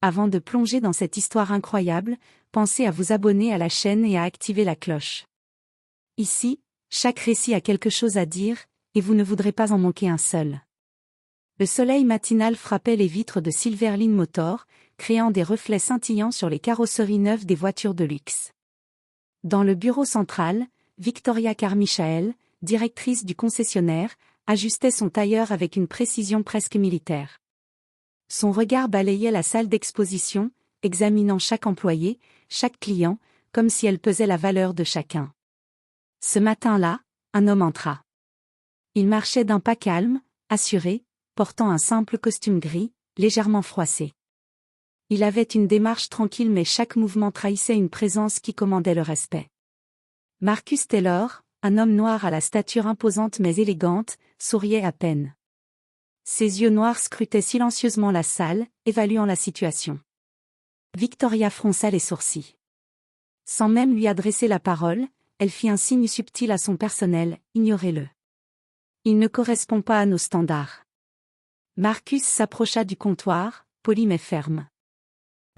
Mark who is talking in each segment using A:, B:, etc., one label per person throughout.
A: Avant de plonger dans cette histoire incroyable, pensez à vous abonner à la chaîne et à activer la cloche. Ici, chaque récit a quelque chose à dire, et vous ne voudrez pas en manquer un seul. Le soleil matinal frappait les vitres de Silverline Motor, créant des reflets scintillants sur les carrosseries neuves des voitures de luxe. Dans le bureau central, Victoria Carmichael, directrice du concessionnaire, ajustait son tailleur avec une précision presque militaire. Son regard balayait la salle d'exposition, examinant chaque employé, chaque client, comme si elle pesait la valeur de chacun. Ce matin-là, un homme entra. Il marchait d'un pas calme, assuré, portant un simple costume gris, légèrement froissé. Il avait une démarche tranquille mais chaque mouvement trahissait une présence qui commandait le respect. Marcus Taylor, un homme noir à la stature imposante mais élégante, souriait à peine. Ses yeux noirs scrutaient silencieusement la salle, évaluant la situation. Victoria fronça les sourcils. Sans même lui adresser la parole, elle fit un signe subtil à son personnel, ignorez-le. Il ne correspond pas à nos standards. Marcus s'approcha du comptoir, poli mais ferme.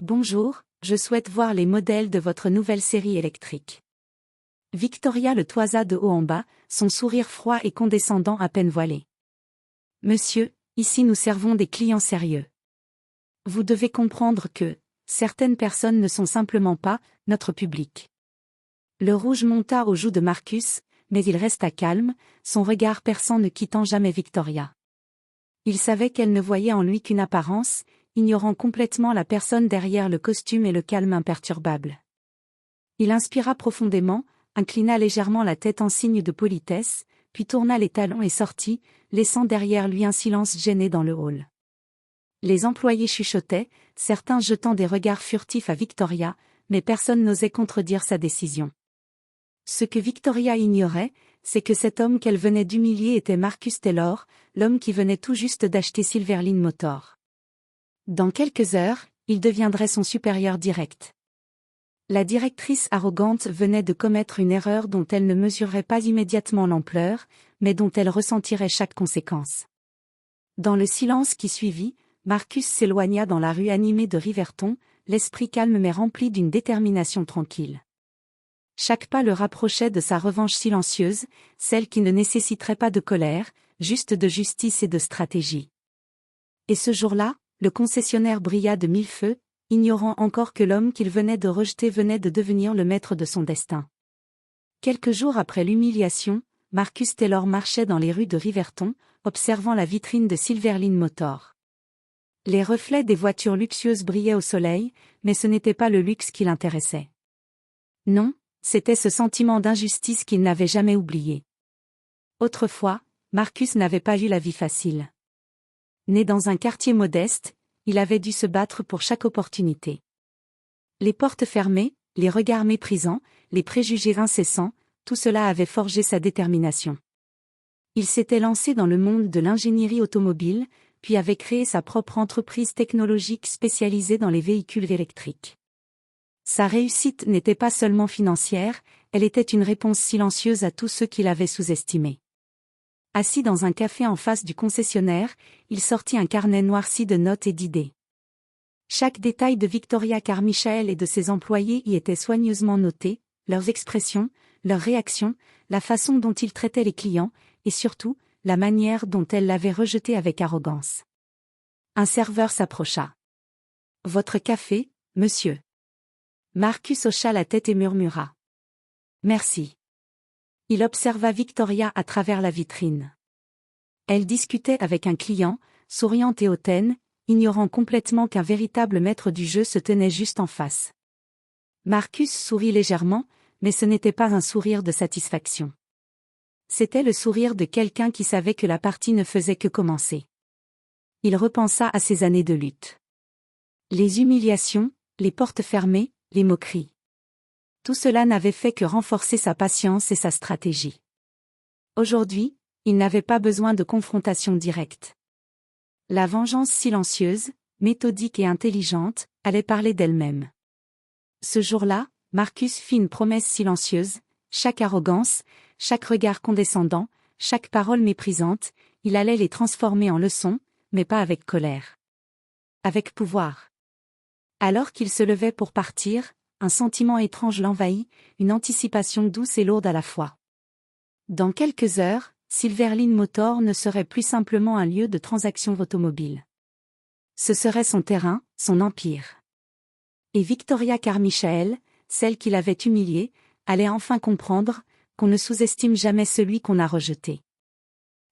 A: Bonjour, je souhaite voir les modèles de votre nouvelle série électrique. Victoria le toisa de haut en bas, son sourire froid et condescendant à peine voilé. Monsieur, ici nous servons des clients sérieux. Vous devez comprendre que, certaines personnes ne sont simplement pas, notre public. Le rouge monta aux joues de Marcus, mais il resta calme, son regard perçant ne quittant jamais Victoria. Il savait qu'elle ne voyait en lui qu'une apparence, ignorant complètement la personne derrière le costume et le calme imperturbable. Il inspira profondément, inclina légèrement la tête en signe de politesse, puis tourna les talons et sortit, laissant derrière lui un silence gêné dans le hall. Les employés chuchotaient, certains jetant des regards furtifs à Victoria, mais personne n'osait contredire sa décision. Ce que Victoria ignorait, c'est que cet homme qu'elle venait d'humilier était Marcus Taylor, l'homme qui venait tout juste d'acheter Silverline Motor. Dans quelques heures, il deviendrait son supérieur direct. La directrice arrogante venait de commettre une erreur dont elle ne mesurerait pas immédiatement l'ampleur, mais dont elle ressentirait chaque conséquence. Dans le silence qui suivit, Marcus s'éloigna dans la rue animée de Riverton, l'esprit calme mais rempli d'une détermination tranquille. Chaque pas le rapprochait de sa revanche silencieuse, celle qui ne nécessiterait pas de colère, juste de justice et de stratégie. Et ce jour-là, le concessionnaire brilla de mille feux, ignorant encore que l'homme qu'il venait de rejeter venait de devenir le maître de son destin. Quelques jours après l'humiliation, Marcus Taylor marchait dans les rues de Riverton, observant la vitrine de Silverline Motor. Les reflets des voitures luxueuses brillaient au soleil, mais ce n'était pas le luxe qui l'intéressait. Non, c'était ce sentiment d'injustice qu'il n'avait jamais oublié. Autrefois, Marcus n'avait pas eu la vie facile. Né dans un quartier modeste, il avait dû se battre pour chaque opportunité. Les portes fermées, les regards méprisants, les préjugés incessants, tout cela avait forgé sa détermination. Il s'était lancé dans le monde de l'ingénierie automobile, puis avait créé sa propre entreprise technologique spécialisée dans les véhicules électriques. Sa réussite n'était pas seulement financière, elle était une réponse silencieuse à tous ceux qui l'avaient sous-estimé. Assis dans un café en face du concessionnaire, il sortit un carnet noirci de notes et d'idées. Chaque détail de Victoria Carmichael et de ses employés y était soigneusement noté, leurs expressions, leurs réactions, la façon dont ils traitaient les clients, et surtout, la manière dont elle l'avait rejeté avec arrogance. Un serveur s'approcha. « Votre café, monsieur. » Marcus hocha la tête et murmura. « Merci. » Il observa Victoria à travers la vitrine. Elle discutait avec un client, souriante et hautaine, ignorant complètement qu'un véritable maître du jeu se tenait juste en face. Marcus sourit légèrement, mais ce n'était pas un sourire de satisfaction. C'était le sourire de quelqu'un qui savait que la partie ne faisait que commencer. Il repensa à ses années de lutte. Les humiliations, les portes fermées, les moqueries. Tout cela n'avait fait que renforcer sa patience et sa stratégie. Aujourd'hui, il n'avait pas besoin de confrontation directe. La vengeance silencieuse, méthodique et intelligente, allait parler d'elle-même. Ce jour-là, Marcus fit une promesse silencieuse, chaque arrogance, chaque regard condescendant, chaque parole méprisante, il allait les transformer en leçons, mais pas avec colère. Avec pouvoir. Alors qu'il se levait pour partir, un sentiment étrange l'envahit, une anticipation douce et lourde à la fois. Dans quelques heures, Silverline Motor ne serait plus simplement un lieu de transaction automobile. Ce serait son terrain, son empire. Et Victoria Carmichael, celle qui l'avait humiliée, allait enfin comprendre qu'on ne sous-estime jamais celui qu'on a rejeté.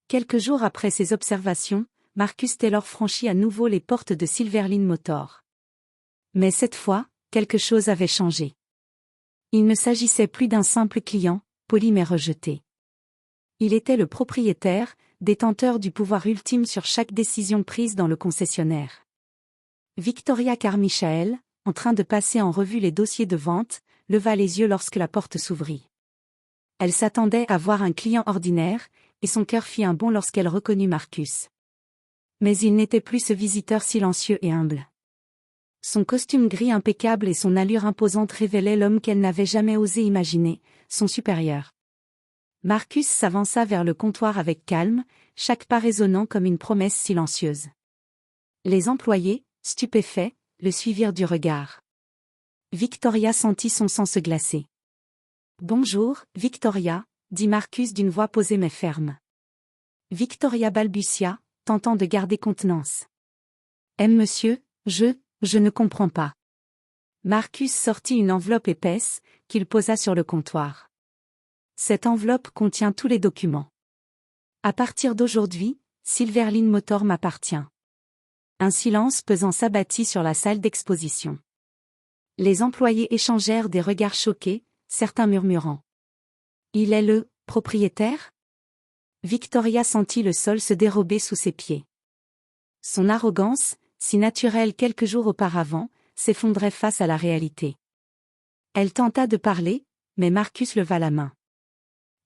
A: Quelques jours après ces observations, Marcus Taylor franchit à nouveau les portes de Silverline Motor. Mais cette fois, quelque chose avait changé. Il ne s'agissait plus d'un simple client, poli mais rejeté. Il était le propriétaire, détenteur du pouvoir ultime sur chaque décision prise dans le concessionnaire. Victoria Carmichael, en train de passer en revue les dossiers de vente, leva les yeux lorsque la porte s'ouvrit. Elle s'attendait à voir un client ordinaire, et son cœur fit un bond lorsqu'elle reconnut Marcus. Mais il n'était plus ce visiteur silencieux et humble. Son costume gris impeccable et son allure imposante révélaient l'homme qu'elle n'avait jamais osé imaginer, son supérieur. Marcus s'avança vers le comptoir avec calme, chaque pas résonnant comme une promesse silencieuse. Les employés, stupéfaits, le suivirent du regard. Victoria sentit son sang se glacer. « Bonjour, Victoria », dit Marcus d'une voix posée mais ferme. Victoria balbutia, tentant de garder contenance. « Monsieur, je ne comprends pas. » Marcus sortit une enveloppe épaisse, qu'il posa sur le comptoir. Cette enveloppe contient tous les documents. À partir d'aujourd'hui, Silverline Motor m'appartient. Un silence pesant s'abattit sur la salle d'exposition. Les employés échangèrent des regards choqués, certains murmurant. « Il est le propriétaire ?» Victoria sentit le sol se dérober sous ses pieds. Son arrogance, si naturelle quelques jours auparavant, s'effondrait face à la réalité. Elle tenta de parler, mais Marcus leva la main.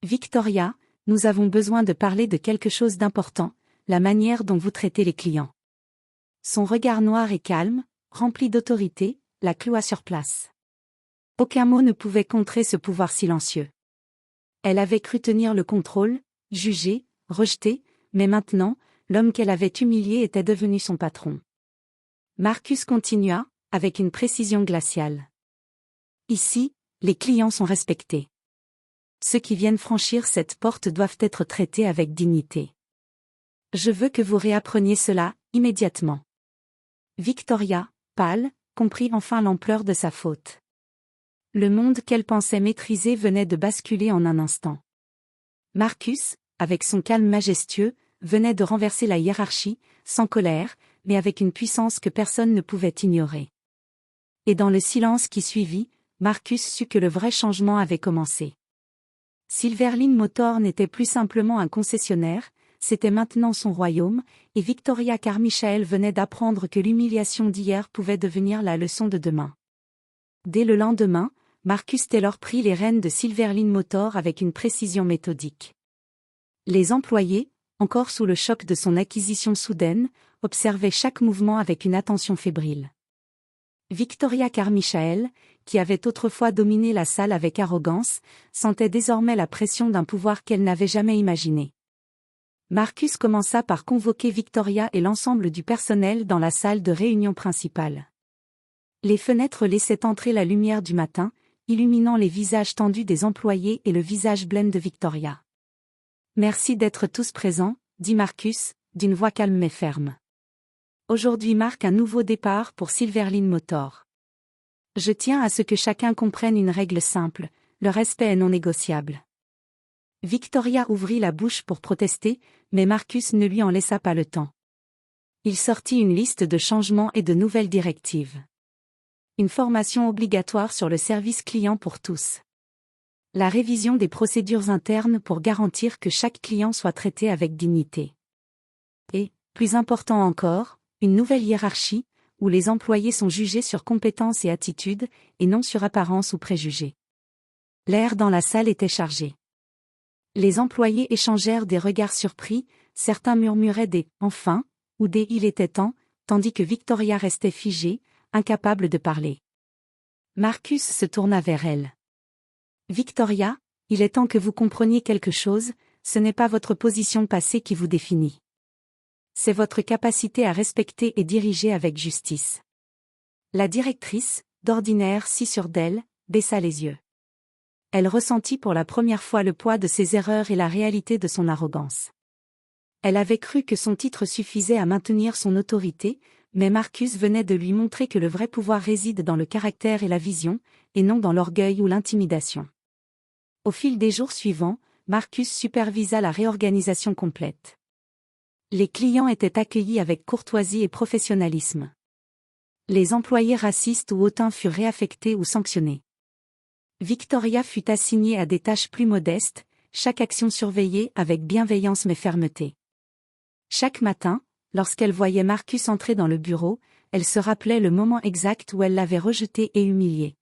A: « Victoria, nous avons besoin de parler de quelque chose d'important, la manière dont vous traitez les clients. » Son regard noir et calme, rempli d'autorité, la cloua sur place. Aucun mot ne pouvait contrer ce pouvoir silencieux. Elle avait cru tenir le contrôle, juger, rejeter, mais maintenant, l'homme qu'elle avait humilié était devenu son patron. Marcus continua, avec une précision glaciale. « Ici, les clients sont respectés. Ceux qui viennent franchir cette porte doivent être traités avec dignité. Je veux que vous réappreniez cela, immédiatement. » Victoria, pâle, comprit enfin l'ampleur de sa faute. Le monde qu'elle pensait maîtriser venait de basculer en un instant. Marcus, avec son calme majestueux, venait de renverser la hiérarchie, sans colère, mais avec une puissance que personne ne pouvait ignorer. Et dans le silence qui suivit, Marcus sut que le vrai changement avait commencé. Silverline Motor n'était plus simplement un concessionnaire, c'était maintenant son royaume, et Victoria Carmichael venait d'apprendre que l'humiliation d'hier pouvait devenir la leçon de demain. Dès le lendemain, Marcus Taylor prit les rênes de Silverline Motor avec une précision méthodique. Les employés, encore sous le choc de son acquisition soudaine, observaient chaque mouvement avec une attention fébrile. Victoria Carmichael, qui avait autrefois dominé la salle avec arrogance, sentait désormais la pression d'un pouvoir qu'elle n'avait jamais imaginé. Marcus commença par convoquer Victoria et l'ensemble du personnel dans la salle de réunion principale. Les fenêtres laissaient entrer la lumière du matin, illuminant les visages tendus des employés et le visage blême de Victoria. « Merci d'être tous présents, » dit Marcus, d'une voix calme mais ferme. « Aujourd'hui marque un nouveau départ pour Silverline Motor. Je tiens à ce que chacun comprenne une règle simple, le respect est non négociable. » Victoria ouvrit la bouche pour protester, mais Marcus ne lui en laissa pas le temps. Il sortit une liste de changements et de nouvelles directives. Une formation obligatoire sur le service client pour tous. La révision des procédures internes pour garantir que chaque client soit traité avec dignité. Et, plus important encore, une nouvelle hiérarchie, où les employés sont jugés sur compétences et attitudes, et non sur apparence ou préjugés. L'air dans la salle était chargé. Les employés échangèrent des regards surpris, certains murmuraient des « enfin » ou des « il était temps », tandis que Victoria restait figée, incapable de parler. Marcus se tourna vers elle. « Victoria, il est temps que vous compreniez quelque chose, ce n'est pas votre position passée qui vous définit. C'est votre capacité à respecter et diriger avec justice. La directrice, d'ordinaire si sûre d'elle, baissa les yeux. Elle ressentit pour la première fois le poids de ses erreurs et la réalité de son arrogance. Elle avait cru que son titre suffisait à maintenir son autorité, mais Marcus venait de lui montrer que le vrai pouvoir réside dans le caractère et la vision, et non dans l'orgueil ou l'intimidation. Au fil des jours suivants, Marcus supervisa la réorganisation complète. Les clients étaient accueillis avec courtoisie et professionnalisme. Les employés racistes ou hautains furent réaffectés ou sanctionnés. Victoria fut assignée à des tâches plus modestes, chaque action surveillée avec bienveillance mais fermeté. Chaque matin, lorsqu'elle voyait Marcus entrer dans le bureau, elle se rappelait le moment exact où elle l'avait rejeté et humilié.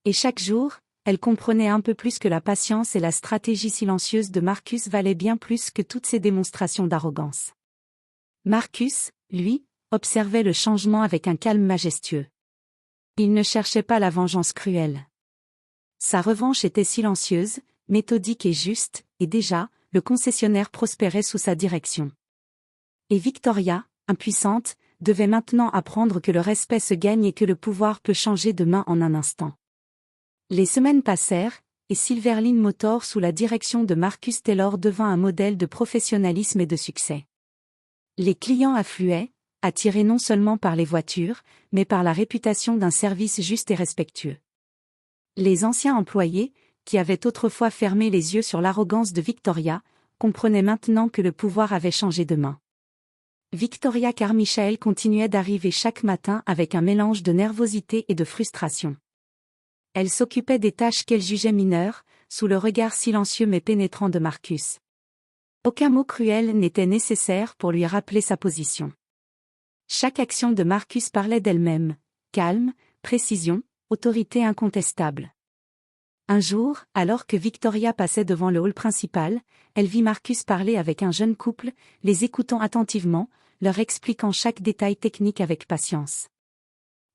A: Et chaque jour, elle comprenait un peu plus que la patience et la stratégie silencieuse de Marcus valaient bien plus que toutes ces démonstrations d'arrogance. Marcus, lui, observait le changement avec un calme majestueux. Il ne cherchait pas la vengeance cruelle. Sa revanche était silencieuse, méthodique et juste, et déjà, le concessionnaire prospérait sous sa direction. Et Victoria, impuissante, devait maintenant apprendre que le respect se gagne et que le pouvoir peut changer de main en un instant. Les semaines passèrent, et Silverline Motors sous la direction de Marcus Taylor devint un modèle de professionnalisme et de succès. Les clients affluaient, attirés non seulement par les voitures, mais par la réputation d'un service juste et respectueux. Les anciens employés, qui avaient autrefois fermé les yeux sur l'arrogance de Victoria, comprenaient maintenant que le pouvoir avait changé de main. Victoria Carmichael continuait d'arriver chaque matin avec un mélange de nervosité et de frustration. Elle s'occupait des tâches qu'elle jugeait mineures, sous le regard silencieux mais pénétrant de Marcus. Aucun mot cruel n'était nécessaire pour lui rappeler sa position. Chaque action de Marcus parlait d'elle-même, calme, précision, autorité incontestable. Un jour, alors que Victoria passait devant le hall principal, elle vit Marcus parler avec un jeune couple, les écoutant attentivement, leur expliquant chaque détail technique avec patience.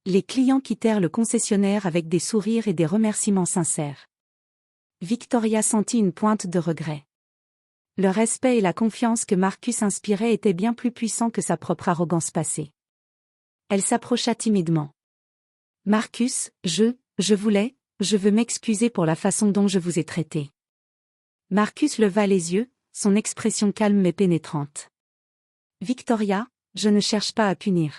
A: Les clients quittèrent le concessionnaire avec des sourires et des remerciements sincères. Victoria sentit une pointe de regret. Le respect et la confiance que Marcus inspirait étaient bien plus puissants que sa propre arrogance passée. Elle s'approcha timidement. « Marcus, je veux m'excuser pour la façon dont je vous ai traité. » Marcus leva les yeux, son expression calme mais pénétrante. « Victoria, je ne cherche pas à punir.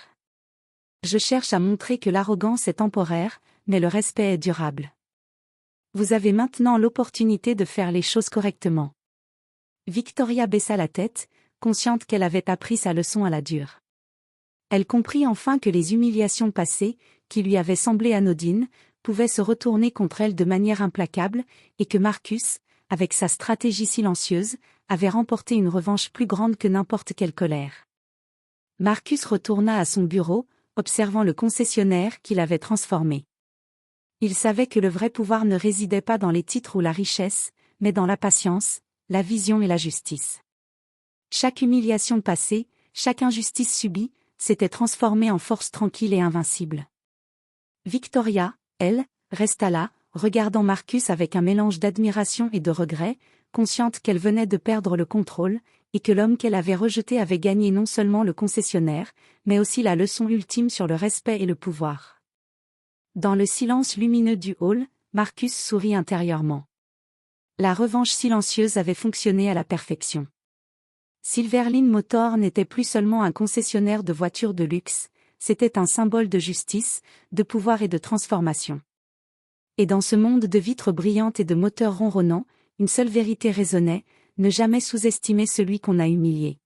A: Je cherche à montrer que l'arrogance est temporaire, mais le respect est durable. Vous avez maintenant l'opportunité de faire les choses correctement. » Victoria baissa la tête, consciente qu'elle avait appris sa leçon à la dure. Elle comprit enfin que les humiliations passées, qui lui avaient semblé anodines, pouvaient se retourner contre elle de manière implacable, et que Marcus, avec sa stratégie silencieuse, avait remporté une revanche plus grande que n'importe quelle colère. Marcus retourna à son bureau, observant le concessionnaire qu'il avait transformé. Il savait que le vrai pouvoir ne résidait pas dans les titres ou la richesse, mais dans la patience, la vision et la justice. Chaque humiliation passée, chaque injustice subie, s'était transformée en force tranquille et invincible. Victoria, elle, resta là, regardant Marcus avec un mélange d'admiration et de regret, consciente qu'elle venait de perdre le contrôle, et que l'homme qu'elle avait rejeté avait gagné non seulement le concessionnaire, mais aussi la leçon ultime sur le respect et le pouvoir. Dans le silence lumineux du hall, Marcus sourit intérieurement. La revanche silencieuse avait fonctionné à la perfection. Silverline Motors n'était plus seulement un concessionnaire de voitures de luxe, c'était un symbole de justice, de pouvoir et de transformation. Et dans ce monde de vitres brillantes et de moteurs ronronnants, une seule vérité résonnait, ne jamais sous-estimer celui qu'on a humilié.